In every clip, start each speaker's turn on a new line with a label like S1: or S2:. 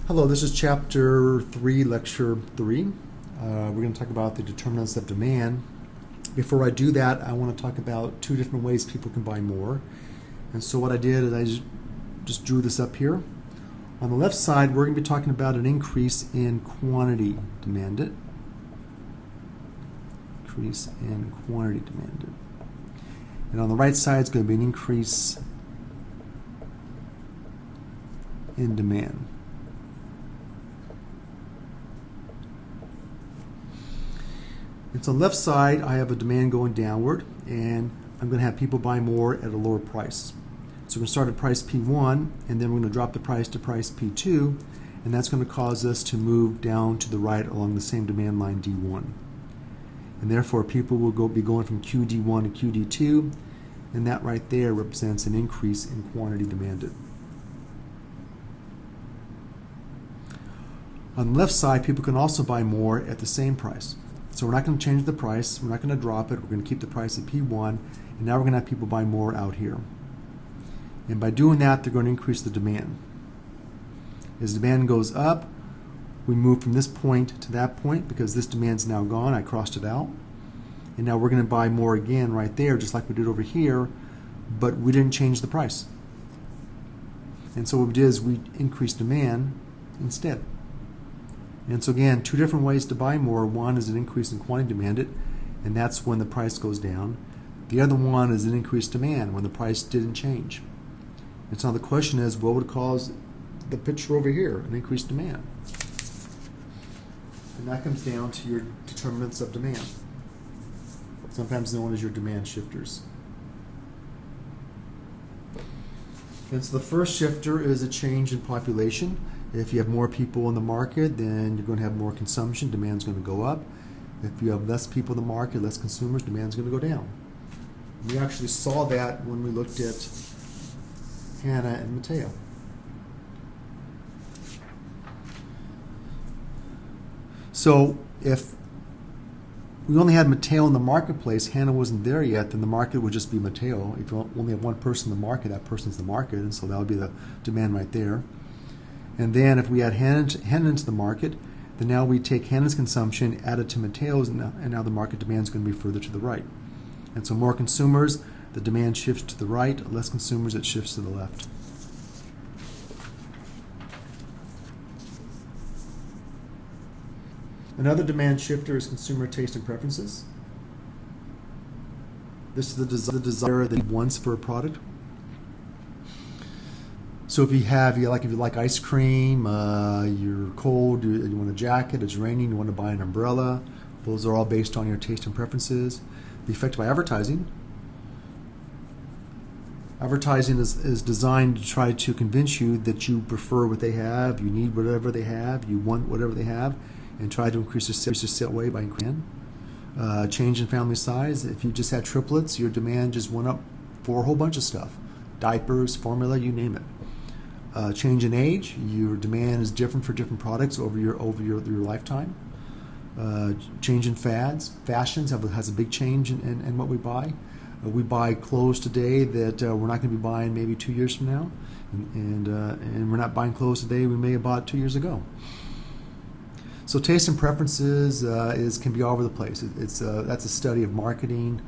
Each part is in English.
S1: Hello, this is Chapter 3, Lecture 3. We're going to talk about the determinants of demand. Before I do that, I want to talk about two different ways people can buy more. And so what I did is I just drew this up here. On the left side, we're going to be talking about an increase in quantity demanded. Increase in quantity demanded. And on the right side, it's going to be an increase in demand. And so on the left side, I have a demand going downward, and I'm going to have people buy more at a lower price. So we're going to start at price P1, and then we're going to drop the price to price P2, and that's going to cause us to move down to the right along the same demand line D1. And therefore, people will be going from QD1 to QD2, and that right there represents an increase in quantity demanded. On the left side, people can also buy more at the same price. So we're not going to change the price, we're not going to drop it, we're going to keep the price at P1, and now we're going to have people buy more out here. And by doing that, they're going to increase the demand. As demand goes up, we move from this point to that point because this demand's now gone, I crossed it out. And now we're going to buy more again right there, just like we did over here, but we didn't change the price. And so what we did is we increased demand instead. And so again, two different ways to buy more. One is an increase in quantity demanded, and that's when the price goes down. The other one is an increased demand when the price didn't change. And so the question is, what would cause the picture over here, an increased demand? And that comes down to your determinants of demand, sometimes known as your demand shifters. And so the first shifter is a change in population. If you have more people in the market, then you're going to have more consumption, demand's going to go up. If you have less people in the market, less consumers, demand's going to go down. We actually saw that when we looked at Hannah and Mateo. So if we only had Mateo in the marketplace, Hannah wasn't there yet, then the market would just be Mateo. If you only have one person in the market, that person's the market, and so that would be the demand right there. And then if we add Hannah into the market, then now we take Hannah's consumption, add it to Mateo's, and now the market demand is going to be further to the right. And so more consumers, the demand shifts to the right. Less consumers, it shifts to the left. Another demand shifter is consumer taste and preferences. This is the desire that he wants for a product. So if you like ice cream, you're cold, you want a jacket, it's raining, you want to buy an umbrella, those are all based on your taste and preferences. The effect by advertising. Advertising is designed to try to convince you that you prefer what they have, you need whatever they have, you want whatever they have, and try to increase your sale way by increasing. Change in family size. If you just had triplets, your demand just went up for a whole bunch of stuff. Diapers, formula, you name it. Change in age, your demand is different for different products over your lifetime. Change in fads, fashions has a big change in what we buy. We buy clothes today that we're not going to be buying maybe 2 years from now, and we're not buying clothes today we may have bought 2 years ago. So taste and preferences can be all over the place. That's a study of marketing.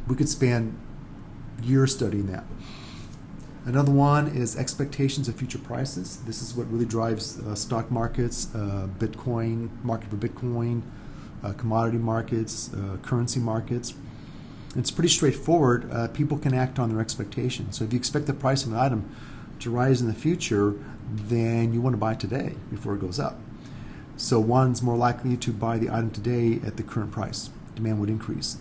S1: We could spend years studying that. Another one is expectations of future prices. This is what really drives stock markets, Bitcoin, market for Bitcoin, commodity markets, currency markets. It's pretty straightforward. People can act on their expectations. So if you expect the price of an item to rise in the future, then you want to buy it today before it goes up. So one's more likely to buy the item today at the current price. Demand would increase.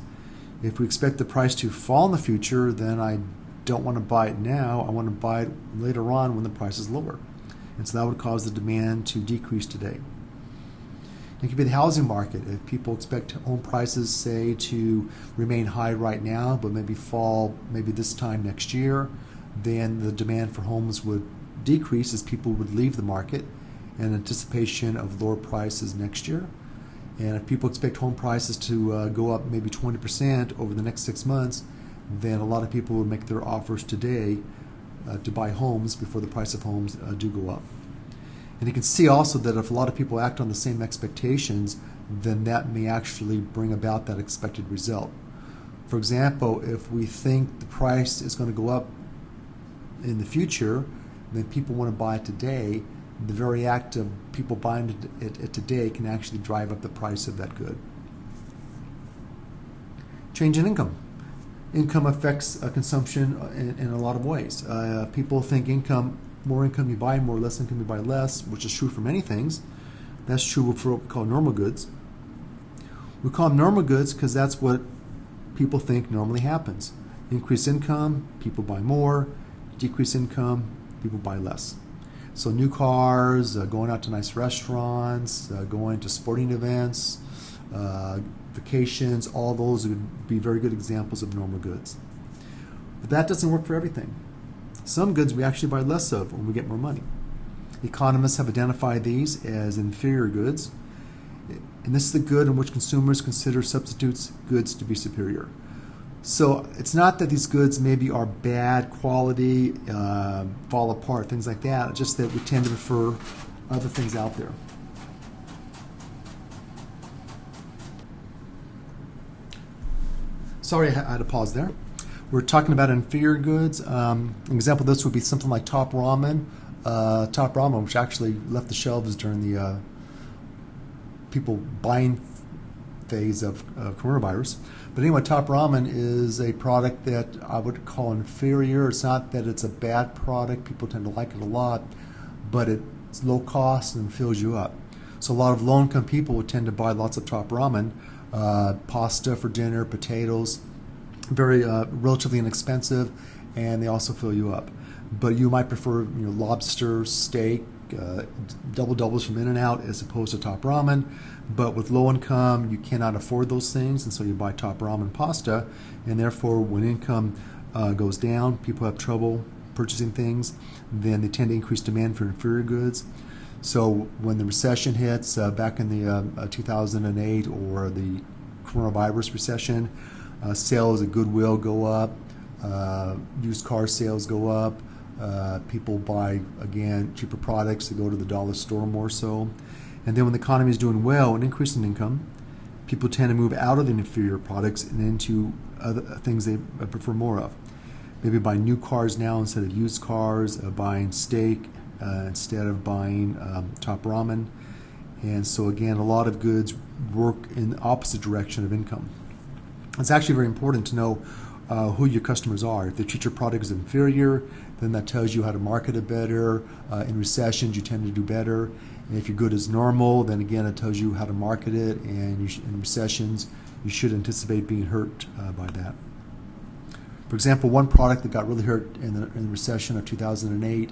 S1: If we expect the price to fall in the future, then I don't want to buy it now, I want to buy it later on when the price is lower. And so that would cause the demand to decrease today. It could be the housing market. If people expect home prices, say, to remain high right now, but maybe fall maybe this time next year, then the demand for homes would decrease as people would leave the market in anticipation of lower prices next year. And if people expect home prices to go up maybe 20% over the next 6 months, then a lot of people would make their offers today to buy homes before the price of homes do go up. And you can see also that if a lot of people act on the same expectations, then that may actually bring about that expected result. For example, if we think the price is going to go up in the future, then people want to buy it today. The very act of people buying it today can actually drive up the price of that good. Change in income. Income affects consumption in a lot of ways. People think more income you buy more, less income you buy less, which is true for many things. That's true for what we call normal goods. We call them normal goods because that's what people think normally happens. Increase income, people buy more. Decrease income, people buy less. So new cars, going out to nice restaurants, going to sporting events, vacations, all those would be very good examples of normal goods. But that doesn't work for everything. Some goods we actually buy less of when we get more money. Economists have identified these as inferior goods, and this is the good in which consumers consider substitutes goods to be superior. So it's not that these goods maybe are bad quality, fall apart, things like that. It's just that we tend to prefer other things out there. Sorry, I had to pause there. We're talking about inferior goods. An example of this would be something like Top Ramen. Top Ramen, which actually left the shelves during the people buying phase of coronavirus. But anyway, Top Ramen is a product that I would call inferior. It's not that it's a bad product. People tend to like it a lot, but it's low cost and fills you up. So a lot of low-income people would tend to buy lots of Top Ramen, pasta for dinner, potatoes, very relatively inexpensive, and they also fill you up. But you might prefer lobster, steak, double doubles from In-N-Out as opposed to Top Ramen. But with low income, you cannot afford those things, and so you buy Top Ramen pasta, and therefore when income goes down, people have trouble purchasing things, then they tend to increase demand for inferior goods. So when the recession hits back in the 2008 or the coronavirus recession, sales at Goodwill go up, used car sales go up, people buy, again, cheaper products. They go to the dollar store more so. And then when the economy is doing well and increasing income, people tend to move out of the inferior products and into other things they prefer more of. Maybe buy new cars now instead of used cars, buying steak instead of buying Top Ramen. And so again, a lot of goods work in the opposite direction of income. It's actually very important to know who your customers are. If they treat your product as inferior, then that tells you how to market it better. In recessions, you tend to do better. And if your good is normal, then again, it tells you how to market it. And in recessions, you should anticipate being hurt by that. For example, one product that got really hurt in the recession of 2008,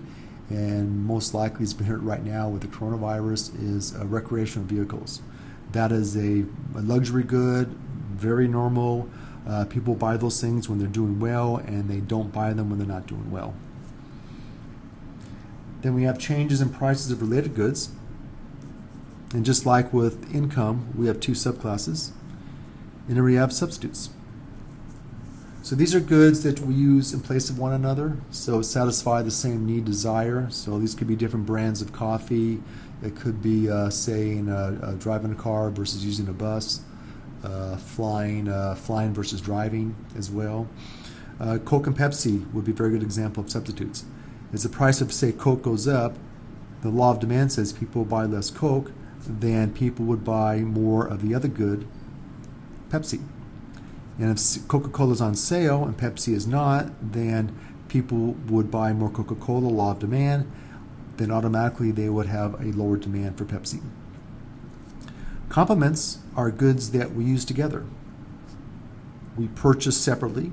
S1: and most likely has been hurt right now with the coronavirus, is recreational vehicles. That is a luxury good, very normal. People buy those things when they're doing well, and they don't buy them when they're not doing well. Then we have changes in prices of related goods. And just like with income, we have two subclasses. And then we have substitutes. So these are goods that we use in place of one another, so satisfy the same need, desire. So these could be different brands of coffee. It could be, driving a car versus using a bus. Flying versus driving as well. Coke and Pepsi would be a very good example of substitutes. As the price of, say, Coke goes up, the law of demand says people buy less Coke, then people would buy more of the other good, Pepsi. And if Coca-Cola is on sale and Pepsi is not, then people would buy more Coca-Cola, law of demand, then automatically they would have a lower demand for Pepsi. Complements are goods that we use together. We purchase separately,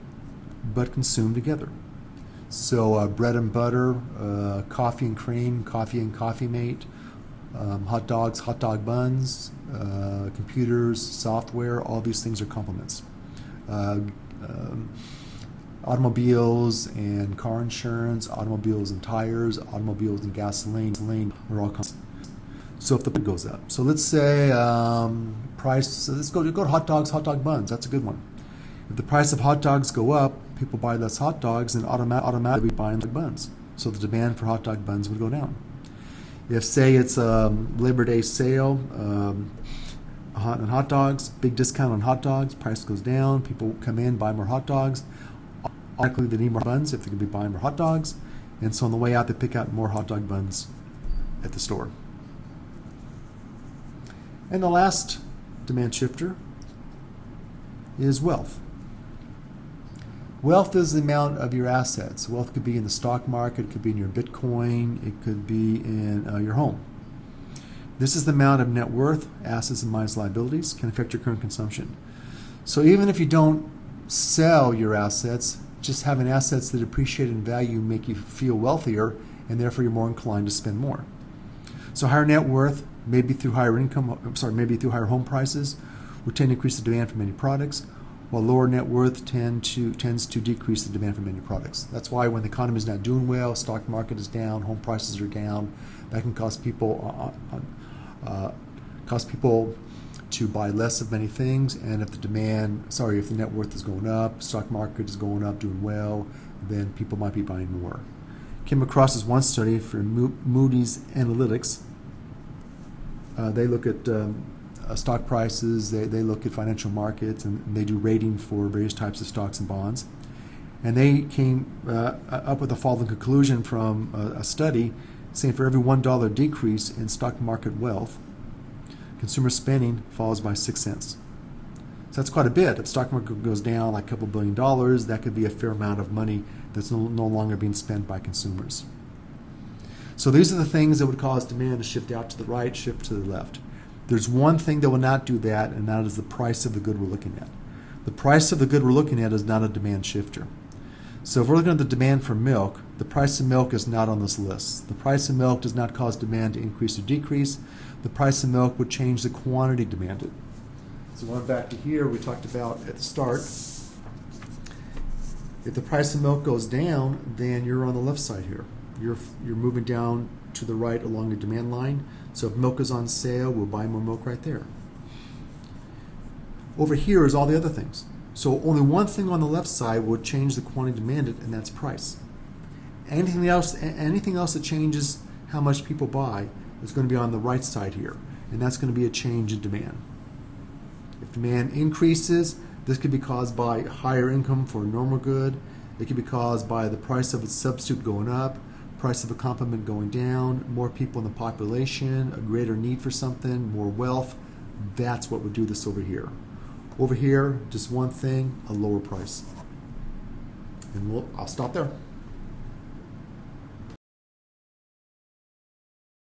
S1: but consume together. So bread and butter, coffee and cream, coffee and Coffee Mate, hot dogs, hot dog buns, computers, software, all these things are complements. Automobiles and car insurance, automobiles and tires, automobiles and gasoline are all complements. So if the price goes up, so let's say let's go to hot dogs, hot dog buns. That's a good one. If the price of hot dogs go up, people buy less hot dogs, and automatically buying buns. So the demand for hot dog buns would go down. If, say, it's a Labor Day sale on hot dogs, big discount on hot dogs, price goes down, people come in, buy more hot dogs. Automatically, they need more buns if they're going to be buying more hot dogs. And so on the way out, they pick out more hot dog buns at the store. And the last demand shifter is wealth. Wealth is the amount of your assets. Wealth could be in the stock market, it could be in your Bitcoin, it could be in your home. This is the amount of net worth, assets, and minus liabilities can affect your current consumption. So even if you don't sell your assets, just having assets that appreciate in value make you feel wealthier, and therefore you're more inclined to spend more. So higher net worth, maybe through higher maybe through higher home prices, will tend to increase the demand for many products, while lower net worth tends to decrease the demand for many products. That's why when the economy is not doing well, stock market is down, home prices are down, that can cause people to buy less of many things. And if the net worth is going up, stock market is going up, doing well, then people might be buying more. Came across this one study for Moody's Analytics. They look at stock prices, they look at financial markets, and they do rating for various types of stocks and bonds. And they came up with the following conclusion from a study saying for every $1 decrease in stock market wealth, consumer spending falls by 6 cents. So that's quite a bit. If the stock market goes down like a couple $1 billion, that could be a fair amount of money that's no longer being spent by consumers. So these are the things that would cause demand to shift out to the right, shift to the left. There's one thing that will not do that, and that is the price of the good we're looking at. The price of the good we're looking at is not a demand shifter. So if we're looking at the demand for milk, the price of milk is not on this list. The price of milk does not cause demand to increase or decrease. The price of milk would change the quantity demanded. So going back to here, we talked about at the start, if the price of milk goes down, then you're on the left side here. You're moving down to the right along the demand line. So if milk is on sale, we'll buy more milk right there. Over here is all the other things. So only one thing on the left side would change the quantity demanded, and that's price. Anything else that changes how much people buy is going to be on the right side here, and that's going to be a change in demand. If demand increases, this could be caused by higher income for a normal good. It could be caused by the price of its substitute going up, price of a complement going down, more people in the population, a greater need for something, more wealth. That's what would do this over here. Over here, just one thing, a lower price. And I'll stop there.